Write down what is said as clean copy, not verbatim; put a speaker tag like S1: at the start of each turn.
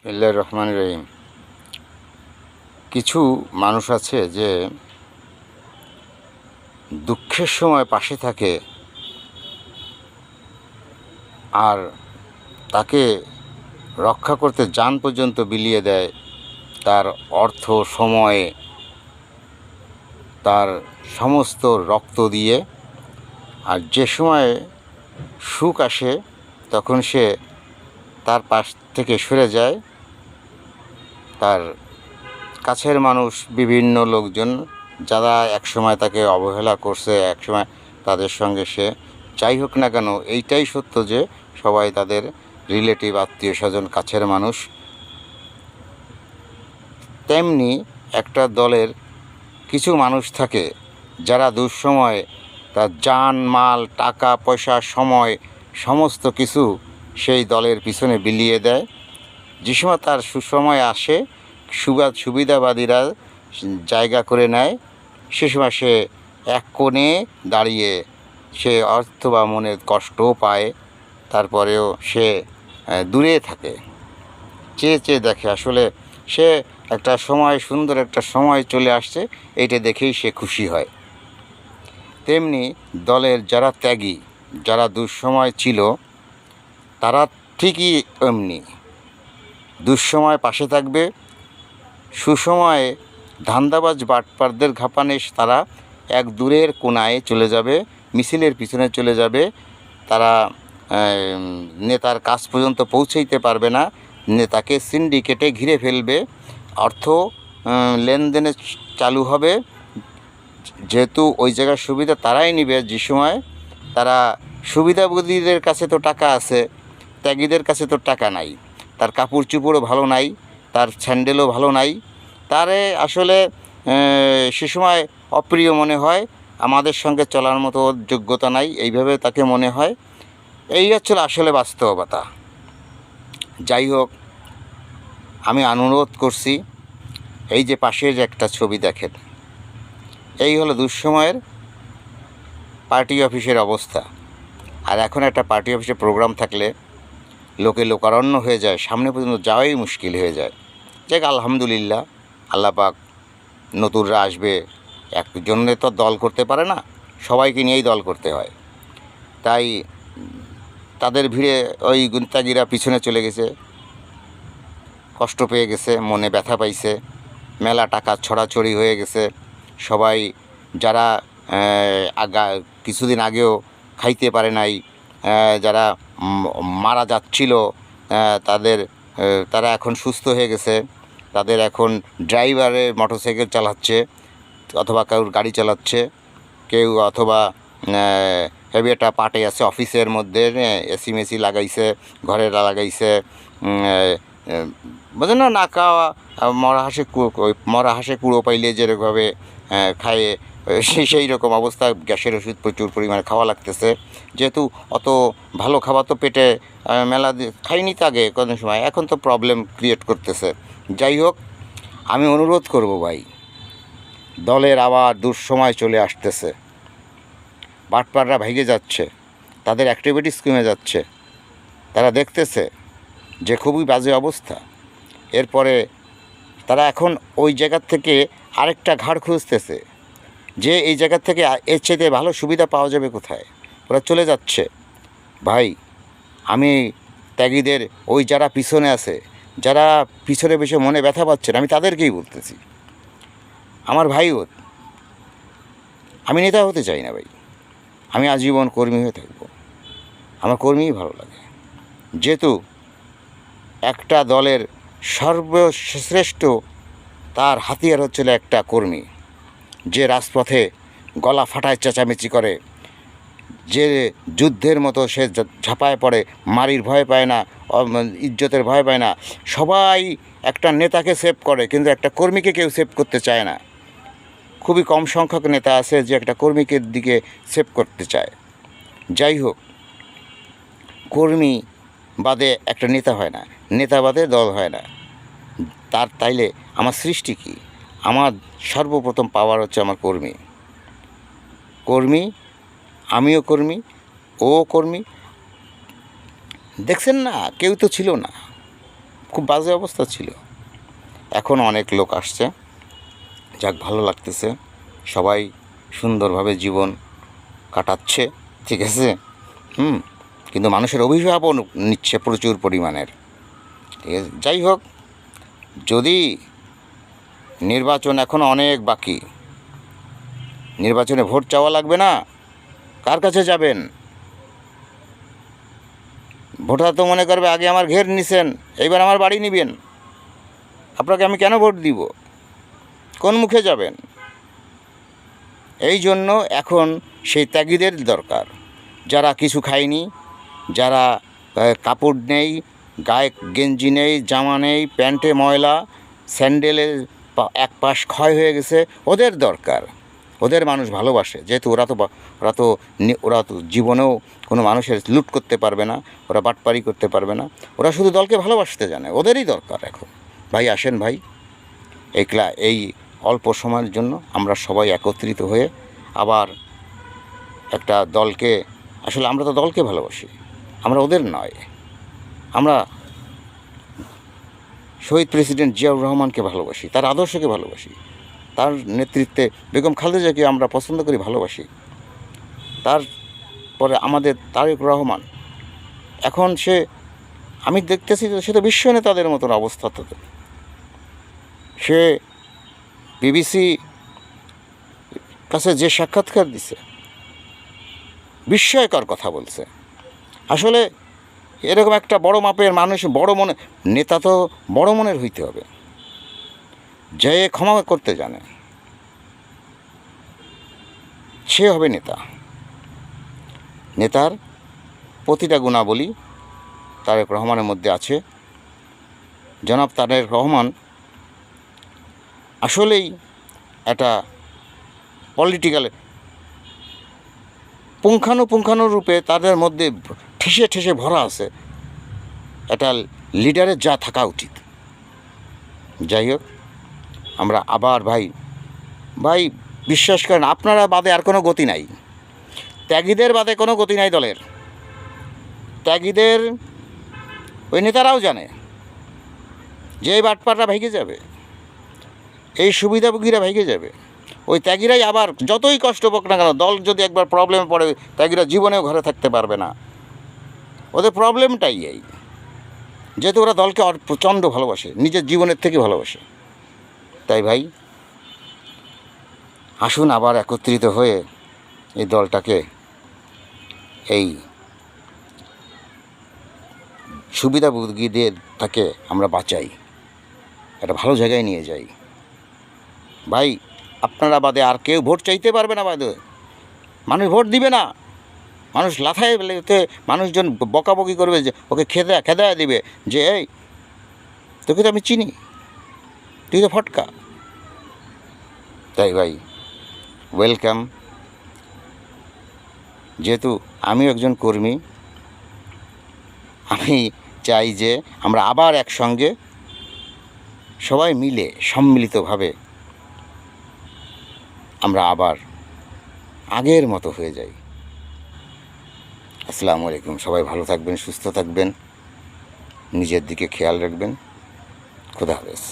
S1: বিসমিল্লাহির রহমানির রহিম। কিছু মানুষ আছে যে দুঃখের সময় পাশে থাকে আর তাকে রক্ষা করতে জান পর্যন্ত বিলিয়ে দেয়, তার অর্থ, সময়, তার সমস্ত রক্ত দিয়ে। আর যে সময় সুখ আসে তখন সে তার পাশ থেকে সরে যায়। তার কাছের মানুষ, বিভিন্ন লোকজন যারা একসময় তাকে অবহেলা করছে, একসময় তাদের সঙ্গে সে যাই হোক না কেন, এইটাই সত্য যে সবাই তাদের রিলেটিভ, আত্মীয় স্বজন, কাছের মানুষ। তেমনি একটা দলের কিছু মানুষ থাকে যারা দুঃসময়ে তার জান মাল, টাকা পয়সা, সময়, সমস্ত কিছু সেই দলের পিছনে বিলিয়ে দেয়। যে সময় তার সুসময় আসে, সুবিধাবাদীরা জায়গা করে নেয়, সে সময় সে এক কোণে দাঁড়িয়ে সে অর্থ বা মনের কষ্টও পায়, তারপরেও সে দূরে থাকে, চেয়ে চেয়ে দেখে। আসলে সে একটা সময়, সুন্দর একটা সময় চলে আসছে, এইটা দেখেই সে খুশি হয়। তেমনি দলের যারা ত্যাগী, যারা দুঃসময় ছিল, তারা ঠিকই এমনি দুঃসময় পাশে থাকবে, সুসময়ে ধান্দাবাজ বাটপারদের ঘাপানে তারা এক দূরের কোণায় চলে যাবে, মিছিলের পিছনে চলে যাবে। তারা নেতার কাছ পর্যন্ত পৌঁছাইতে পারবে না, নেতাকে সিন্ডিকেটে ঘিরে ফেলবে, অর্থ লেনদেনে চালু হবে। যেহেতু ওই জায়গার সুবিধা তারাই নেবে যে সময় তারা সুবিধাভোগীদের কাছে তো টাকা আছে, ত্যাগীদের কাছে তো টাকা নাই, তার কাপড় চোপড়ও ভালো নাই, তার স্যান্ডেলও ভালো নাই, তারে আসলে সে সময় অপ্রিয় মনে হয়, আমাদের সঙ্গে চলার মতো যোগ্যতা নাই, এইভাবে তাকে মনে হয়। এই হচ্ছিল আসলে বাস্তবতা। যাই হোক, আমি অনুরোধ করছি, এই যে পাশের একটা ছবি দেখেন, এই হলো দুঃসময়ের পার্টি অফিসের অবস্থা। আর এখন একটা পার্টি অফিসে প্রোগ্রাম থাকলে লোকে লোকারণ্য হয়ে যায়, সামনে পর্যন্ত যাওয়াই মুশকিল হয়ে যায়। যাক, আলহামদুলিল্লাহ, আল্লাহ পাক নতুনরা আসবে, একজনে তো দল করতে পারে না, সবাইকে নিয়েই দল করতে হয়। তাই তাদের ভিড়ে ওই গুন্তাগিরা পিছনে চলে গেছে, কষ্ট পেয়ে গেছে, মনে ব্যথা পাইছে, মেলা টাকা ছড়াছড়ি হয়ে গেছে। সবাই যারা কিছুদিন আগেও খাইতে পারে নাই, যারা মারা যাচ্ছিল, তারা এখন সুস্থ হয়ে গেছে। তাদের এখন ড্রাইভারে মোটরসাইকেল চালাচ্ছে, অথবা কারোর গাড়ি চালাচ্ছে, কেউ অথবা হেভি একটা পার্টি আছে অফিসের মধ্যে, এসি মেসি লাগাইছে, ঘরে লাগাইছে, বোঝেন না খাওয়া, মরা হাঁসে কুড়ো পাইলে যেরকমভাবে খায়, সেই রকম অবস্থা। গ্যাসের ওষুধ প্রচুর পরিমাণে খাওয়া লাগতেছে, যেহেতু অত ভালো খাবার তো পেটে মেলা খাইনি তো আগে কোনো সময়, এখন তো প্রবলেম ক্রিয়েট করতেছে। যাই হোক, আমি অনুরোধ করব ভাই, দলের আবার দুঃসময় চলে আসতেছে, বাটপাররা ভেঙে যাচ্ছে, তাদের অ্যাক্টিভিটিস কমে যাচ্ছে, তারা দেখতেছে যে খুবই বাজে অবস্থা। এরপরে তারা এখন ওই জায়গার থেকে আরেকটা ঘাড় খুঁজতেছে যে এই জায়গার থেকে এর চাইতে ভালো সুবিধা পাওয়া যাবে কোথায়, ওরা চলে যাচ্ছে। ভাই, আমি ত্যাগীদের, ওই যারা পিছনে আছে, যারা পিছনে বসে মনে ব্যথা পাচ্ছেন, আমি তাদেরকেই বলতেছি, আমার ভাইও, আমি নেতা হতে চাই না ভাই, আমি আজীবন কর্মী হয়ে থাকব, আমার কর্মীই ভালো লাগে। যেহেতু একটা দলের সর্বশ্রেষ্ঠ তার হাতিয়ার হচ্ছিল একটা কর্মী, যে রাজপথে গলা ফাটায় চেঁচামেচি করে, যে যুদ্ধের মতো সে ঝাঁপায় পড়ে, মারির ভয় পায় না, ইজ্জতের ভয় পায় না। সবাই একটা নেতাকে সেভ করে, কিন্তু একটা কর্মীকে কেউ সেভ করতে চায় না। খুবই কম সংখ্যক নেতা আছে যে একটা কর্মীকে দিকে সেভ করতে চায়। যাই হোক, কর্মী বাদে একটা নেতা হয় না, নেতা বাদে দল হয় না। তাইলে আমার সৃষ্টি কী? আমার সর্বপ্রথম পাওয়ার হচ্ছে আমার কর্মী, আমিও কর্মী, ও কর্মী। দেখছেন না, কেউ তো ছিল না, খুব বাজে অবস্থা ছিল। এখন অনেক লোক আসছে, যাক ভালো লাগতেছে, সবাই সুন্দরভাবে জীবন কাটাচ্ছে, ঠিক আছে। কিন্তু মানুষের অভিশাপও নিচ্ছে প্রচুর পরিমাণের, ঠিক আছে। যাই হোক, যদি নির্বাচন এখনও অনেক বাকি, নির্বাচনে ভোট চাওয়া লাগবে না, কার কাছে যাবেন? ভোটার তো মনে করবে আগে আমার ঘের নিছেন, এইবার আমার বাড়ি নিবেন, আপনাকে আমি কেন ভোট দিব? কোন মুখে যাবেন? এই জন্য এখন সেই ত্যাগীদের দরকার, যারা কিছু খায়নি, যারা কাপড় নেই, গায়ে গেঞ্জি নেই, জামা নেই, প্যান্টে ময়লা, স্যান্ডেলের এক পাশ ক্ষয় হয়ে গেছে, ওদের দরকার। ওদের মানুষ ভালোবাসে, যেহেতু ওরা তো জীবনেও কোনো মানুষের লুট করতে পারবে না, ওরা বাটপারি করতে পারবে না, ওরা শুধু দলকে ভালোবাসতে জানে, ওদেরই দরকার এখন। ভাই আসেন ভাই, এই অল্প সময়ের জন্য আমরা সবাই একত্রিত হয়ে আবার একটা দলকে, আসলে আমরা তো দলকে ভালোবাসি, আমরা ওদের নয়, আমরা শহীদ প্রেসিডেন্ট জিয়াউর রহমানকে ভালোবাসি, তার আদর্শকে ভালোবাসি, তার নেতৃত্বে বেগম খালেদাকে আমরা পছন্দ করি, ভালোবাসি। তারপরে আমাদের তারেক রহমান, এখন আমি দেখতেছি সে তো বিশ্ব নেতাদের মতন অবস্থা, তো সে বিবিসি কাছে যে সাক্ষাৎকার দিছে, বিস্ময়কর কথা বলছে। আসলে এরকম একটা বড় মাপের মানুষ, বড় মনে নেতা তো বড় মনের হইতে হবে, যে ক্ষমা করতে জানে, সে হবে নেতা। নেতার প্রতিটা গুণাবলী তারেক রহমানের মধ্যে আছে। জনাব তারেক রহমান আসলেই একটা পলিটিক্যাল পুঙ্খানুপুঙ্খানুরূপে তাদের মধ্যে ঠেসে ঠেসে ভরা আছে একটা লিডারের যা থাকা উচিত। যাই হোক, আমরা আবার ভাই বিশ্বাস করেন, আপনারা বাদে আর কোনো গতি নাই, ত্যাগীদের বাদে কোনো গতি নাই দলের। ত্যাগীদের ওই নেতারাও জানে যে এই বাটপাররা ভেঙে যাবে, এই সুবিধাভোগীরা ভেঙে যাবে, ওই ত্যাগীরাই আবার যতই কষ্ট পাক না কেন, দল যদি একবার প্রবলেমে পড়ে, ত্যাগীরা জীবনেও ঘরে থাকতে পারবে না। ওদের প্রবলেমটাই এই, যেহেতু ওরা দলকে প্রচণ্ড ভালোবাসে, নিজের জীবনের থেকে ভালোবাসে। তাই ভাই আসুন আবার একত্রিত হয়ে এই দলটাকে, এই সুবিধাভোগীদের তাকে আমরা বাঁচাই, একটা ভালো জায়গায় নিয়ে যাই। ভাই আপনারা বাদে আর কেউ ভোট চাইতে পারবে না, বাদে মানুষ ভোট দিবে না, মানুষ লাথায় মানুষজন বকাবকি করবে, যে ওকে খেদা দিবে যে এই তোকে তো আমি চিনি, তুই তো ফটকা। তাই ভাই ওয়েলকাম। যেহেতু আমিও একজন কর্মী, আমি চাই যে আমরা আবার একসঙ্গে সবাই মিলে সম্মিলিতভাবে আমরা আবার আগের মতো হয়ে যাই। আসসালামু আলাইকুম। সবাই ভালো থাকবেন, সুস্থ থাকবেন, নিজের দিকে খেয়াল রাখবেন। খোদা হাফেজ।